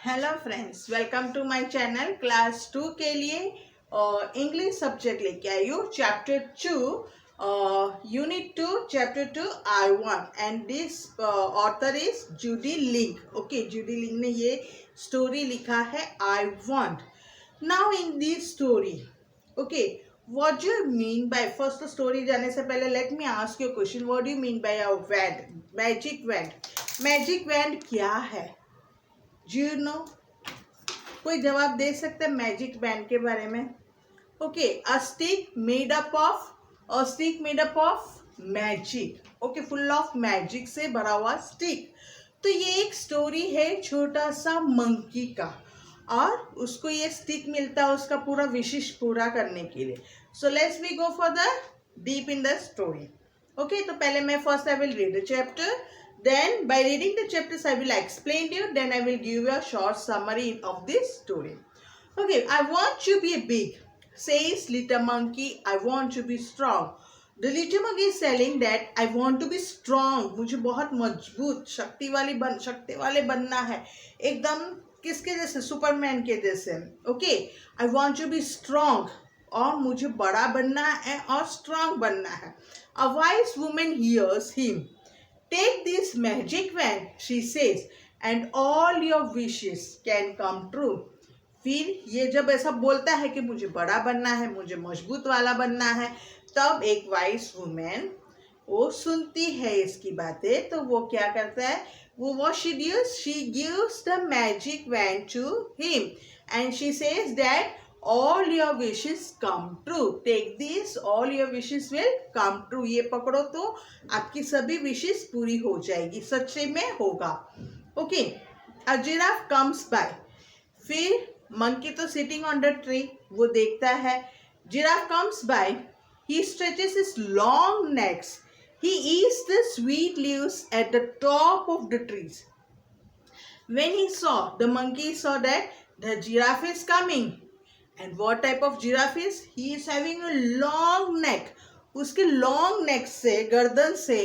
Hello friends, welcome to my channel. Class 2 के लिए English subject लेके आई हूँ। Chapter 2 unit 2 chapter 2 I want and this author is Judy Link. Okay, Judy Link ने ये story लिखा है I want. Now in this story, okay, what do you mean by, first story जाने से पहले let me ask you question, what do you mean by a wand, magic wand? Magic wand क्या है? Do you know? कोई जवाब दे सकते हैं magic band के बारे में? Okay, a stick made up of magic. Okay, full of magic से भरा हुआ स्टिक। तो ये एक स्टोरी है छोटा सा मंकी का, और उसको ये स्टिक मिलता है उसका पूरा विशेष पूरा करने के लिए। So let's we go for the deep in the story. Okay, तो पहले मैं first I will read the chapter. Then, by reading the chapters, I will explain to you. Then, I will give you a short summary of this story. Okay, I want to be big, says little monkey. I want to be strong. The little monkey is telling that I want to be strong. मुझे बहुत मजबूत, शक्ति वाले बनना है, एकदम किसके जैसे, सुपरमैन के जैसे. Okay, I want to be strong. और मुझे बड़ा बनना है और स्ट्रांग बनना है. A wise woman hears him. Take this magic wand, she says, and all your wishes can come true. फिर ये जब ऐसा बोलता है कि मुझे बड़ा बनना है, मुझे मजबूत वाला बनना है, तब एक वाइस वुमेन वो सुनती है इसकी बातें. तो वो क्या करता है, वो she gives the magic wand to him and she says that all your wishes come true. Take this, all your wishes will come true. ये पकड़ो तो आपकी सभी विशेष पूरी हो जाएगी, सच्चे में होगा. Okay, a giraffe comes by. फिर मंकी तो सिटिंग ऑन द ट्री, वो देखता है. Giraffe comes by. He stretches his long necks. He eats the sweet leaves at the top of the trees. When the monkey saw that the giraffe is coming. And what type of giraffe is? He is having a long neck. उसके long neck से, गर्दन से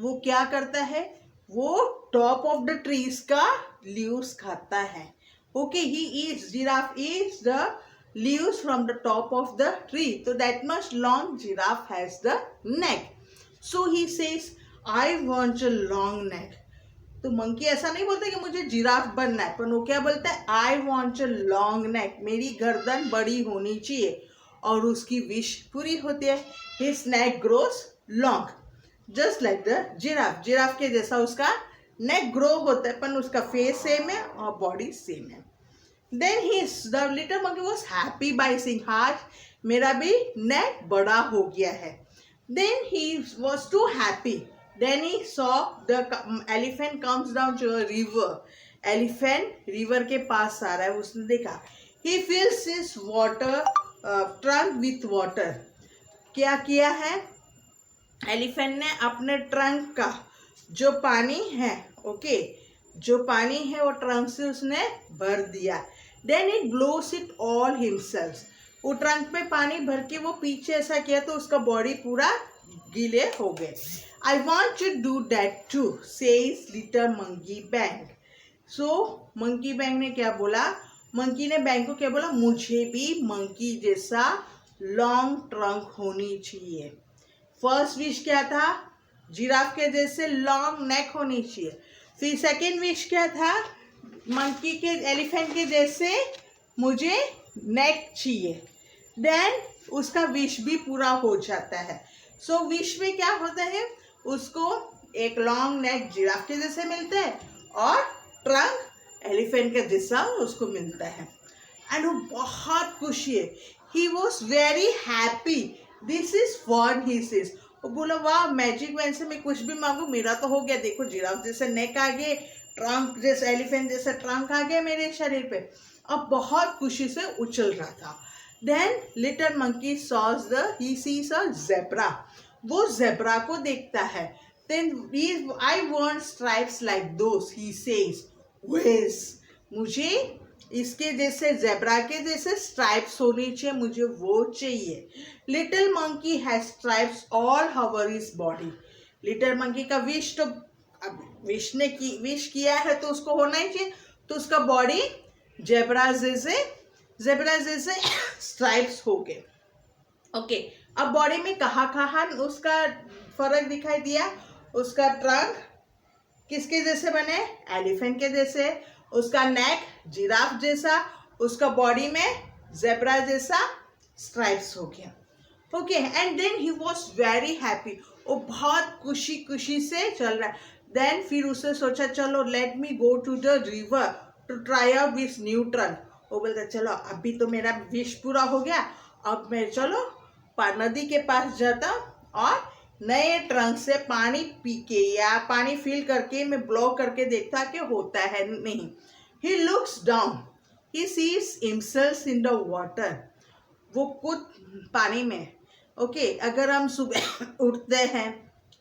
वो क्या करता है, वो top of the trees का leaves खाता है. Okay, giraffe eats the leaves from the top of the tree. So that much long giraffe has the neck. So he says, I want a long neck. तो monkey ऐसा नहीं बोलता कि मुझे giraffe बनना है, पर वो क्या बोलता है, I want a long neck, मेरी गर्दन बड़ी होनी चाहिए. और उसकी विश पूरी होती है. His neck grows long just like the giraffe. Giraffe के जैसा उसका नेक ग्रो होता है, पर उसका फेस सेम है और बॉडी सेम है. Then the little monkey was happy by seeing, हाज मेरा भी नेक बड़ा हो गया है. Then he was too happy. Then he saw the elephant comes down to a river. Elephant river के पास आ रहा है, उसने देखा. He fills his trunk with water. क्या किया है एलिफेंट ने, अपने ट्रंक का जो पानी है, ओके, जो पानी है वो ट्रंक से उसने भर दिया. Then it blows it all himself. वो ट्रंक में पानी भर के वो पीछे ऐसा किया तो उसका बॉडी पूरा गीले हो गए. I want to do that too, says little monkey bang. So monkey bang ने क्या बोला, मंकी ने बैंक को क्या बोला, मुझे भी मंकी जैसा लॉन्ग ट्रंक होनी चाहिए. फर्स्ट विश क्या था, जिराफ के जैसे लॉन्ग नेक होनी चाहिए. फिर सेकेंड विश क्या था, मंकी के, एलिफेंट के जैसे मुझे नेक चाहिए. देन उसका विश भी पूरा हो जाता है. सो विश में क्या होता है, उसको एक लॉन्ग नेक जिराफ के जैसे मिलता है और ट्रंक एलिफेंट के जैसा उसको मिलता है. एंड वो बहुत खुशी है. He was very happy. This is fun, he says. वो बोला, वाह, मैजिक वैन से मैं कुछ भी मांगू मेरा तो हो गया. देखो, जिराफ जैसे नेक आ गए, ट्रंक जैसे, एलिफेंट जैसा ट्रंक आ गया मेरे शरीर पे. अब बहुत खुशी से उछल रहा था. Then little monkey he sees a zebra. वो जेब्रा को देखता है. Then I want stripes like those, he says. Yes, मुझे इसके जैसे, जेब्रा के जैसे स्ट्राइप्स होनी चाहिए, मुझे वो चाहिए. Little monkey has stripes all over his body. Little monkey का विश तो, विश किया है तो उसको होना ही चाहिए. तो उसका बॉडी जेब्रा जैसे स्ट्राइप्स हो गए। ओके, अब बॉडी में कहाँ कहाँ उसका फर्क दिखाई दिया। उसका ट्रंक किसके जैसे बने, एलिफेंट के जैसे, उसका नेक जिराफ जैसा, उसका बॉडी में जेब्रा जैसा स्ट्राइप्स हो गया। Okay, and then he was very happy, वो बहुत खुशी खुशी से चल रहा है। देन फिर उसने सोचा चलो let me go to the river to try out this new trunk. वो बोलता चलो अभी तो मेरा विश पूरा हो गया, अब मैं चलो नदी के पास जाता और नए ट्रंक से पानी पी के या पानी फिल करके मैं ब्लो करके देखता कि होता है नहीं। He looks down, he sees himself in the water, वो खुद पानी में। ओके, अगर हम सुबह उठते हैं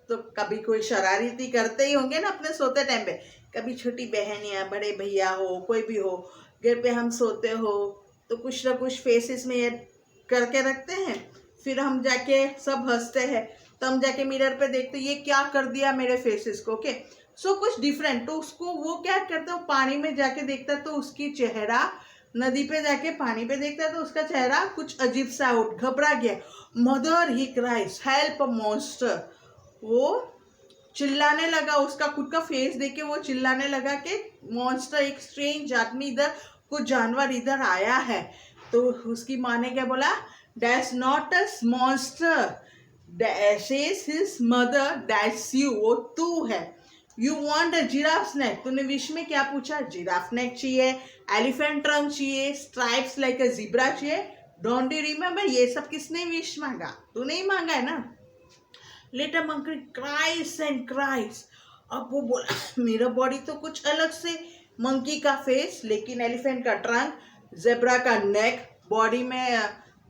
तो कभी कोई शरारती करते ही होंगे ना अपने सोते टाइम पे, कभी छोटी बहन या बड़े भैया हो कोई भी हो, घर पे हम सोते हो तो कुछ ना कुछ फेसेस में ये करके रखते हैं, फिर हम जाके सब हंसते हैं, तो हम जाके मिरर पे देखते ये क्या कर दिया मेरे फेसेस को। ओके, सो कुछ डिफरेंट, तो उसको वो क्या करता है, पानी में जाके देखता तो उसकी चेहरा, नदी पे जाके पानी पे देखता तो उसका चेहरा कुछ अजीब सा घबरा गया। मदर ही क्राइज हेल्प अ मॉन्स्टर, वो चिल्लाने लगा, उसका खुद का फेस देख के वो चिल्लाने लगा कि मॉन्स्टर, एक स्ट्रेंज आदमी इधर, कुछ जानवर इधर आया है। तो उसकी माँ ने क्या बोला, that's not a monster, says his mother, that's you, वो तू है। You want a giraffe neck, तूने विश में क्या पूछा, जिराफ नेक चाहिए, एलिफेंट ट्रंक चाहिए, स्ट्राइप्स लाइक अ ज़ीब्रा चाहिए। डोंट यू रिमेम्बर, ये सब किसने विश मांगा, तूने ही मांगा है ना। Little monkey cries and cries, अब वो बोला मेरा बॉडी तो कुछ अलग से, मंकी का फेस लेकिन एलिफेंट का ट्रंक, जेब्रा का नेक, बॉडी में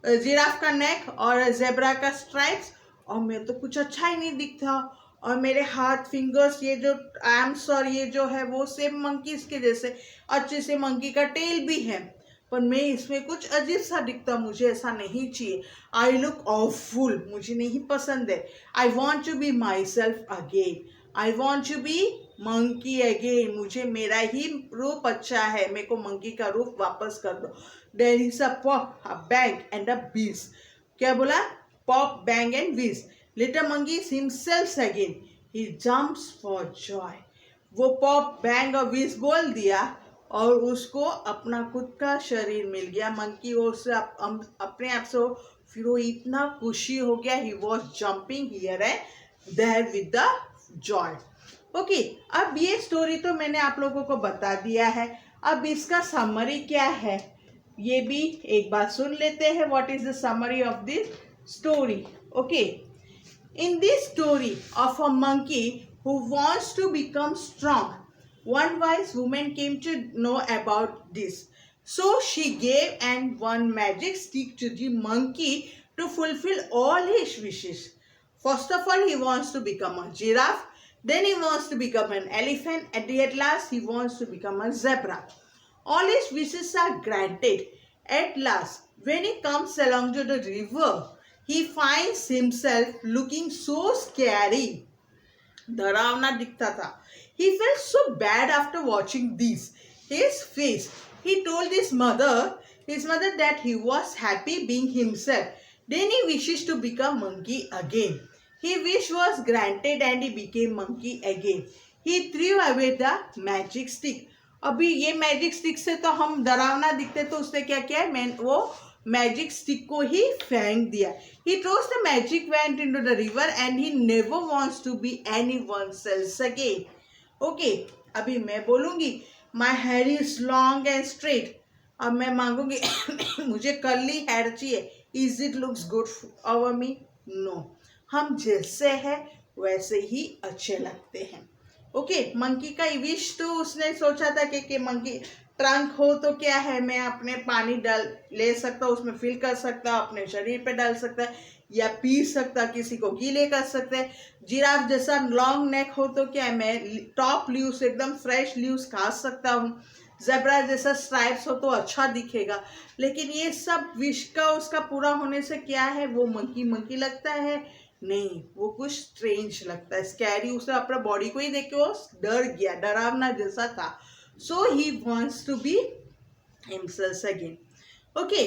जिराफ का नेक और जेब्रा का स्ट्राइप्स, और मैं तो कुछ अच्छा ही नहीं दिखता, और मेरे हाथ फिंगर्स ये जो आर्म्स और ये जो है वो सेम मंकीज के जैसे, अच्छे से मंकी का टेल भी है, पर मैं इसमें कुछ अजीब सा दिखता, मुझे ऐसा नहीं चाहिए। आई लुक ऑफुल, मुझे नहीं पसंद है। I want to be myself again, I want to be monkey again, मुझे मेरा ही रूप अच्छा है, मेरे को मंकी का रूप वापस कर दो। There is a pop, a bang and a bees, क्या बोला, pop bang and bees, little monkey himself again, he jumps for joy. वो पॉप बैंग और बीस बोल दिया और उसको अपना खुद का शरीर मिल गया, मंकी और उससे अपने आप से फिर वो इतना खुशी हो गया, he was jumping here and there with the joy. Okay, अब ये स्टोरी तो मैंने आप लोगों को बता दिया है, अब इसका समरी क्या है ये भी एक बार सुन लेते हैं। What is the summary of this story? Okay, in this story of a monkey who wants to become strong, one wise woman came to know about this. So she gave and one magic stick to the monkey to fulfill all his wishes. First of all, he wants to become a giraffe. Then he wants to become an elephant. And at last, he wants to become a zebra. All his wishes are granted. At last, when he comes along to the river, he finds himself looking so scary. डरावना दिखता था। He felt so bad after watching this. His face. He told his mother that he was happy being himself. Then he wishes to become monkey again. His wish was granted and he became monkey again. He threw away the magic stick. अभी ये magic stick से तो हम डरावना दिखते, तो उसने क्या किया, वो मैजिक स्टिक को ही फेंक दिया। He throws the magic wand into the river and he never wants to be anyone else again. Okay, अभी मैं बोलूँगी my hair is long and straight. अब मैं मांगूंगी मुझे कर्ली हेयर चाहिए। Is it looks good over me? No. हम जैसे हैं वैसे ही अच्छे लगते हैं। ओके, मंकी का विश तो उसने सोचा था कि मंकी ट्रंक हो तो क्या है, मैं अपने पानी डाल ले सकता हूँ, उसमें फिल कर सकता हूँ, अपने शरीर पे डाल सकता है या पी सकता, किसी को गीले कर सकते हैं। जिराफ जैसा लॉन्ग नेक हो तो क्या है, मैं टॉप लीव्स एकदम फ्रेश लीव्स खा सकता हूँ। जेब्रा जैसा स्ट्राइप्स हो तो अच्छा दिखेगा। लेकिन ये सब विश का उसका पूरा होने से क्या है, वो मंकी मंकी लगता है नहीं, वो कुछ स्ट्रेंज लगता है, स्कैरी। उसे अपना बॉडी को ही देख के वो डर गया, डरावना जैसा था। so he wants to be himself again. Okay,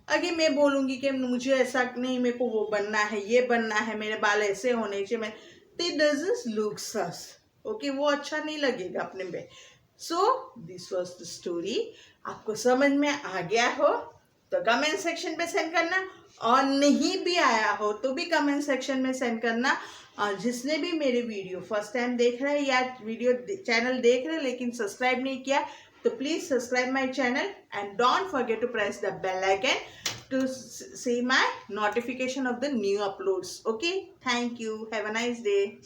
आगे मैं बोलूँगी कि मुझे ऐसा नहीं, मेरे को वो बनना है, ये बनना है, मेरे बाल ऐसे होने चाहिए, मैं तो डजंट लुक्स अस, ओके, वो अच्छा नहीं लगेगा अपने पे. So this was the story. आपको समझ में आ गया हो तो कमेंट सेक्शन पे सेंड करना, और नहीं भी आया हो तो भी कमेंट सेक्शन में सेंड करना. और जिसने भी मेरे वीडियो फर्स्ट टाइम देख रहे हैं या वीडियो चैनल देख रहे हैं लेकिन सब्सक्राइब नहीं किया, तो please subscribe my channel and don't forget to press the bell icon to see my notification of the new uploads. Okay, thank you, have a nice day.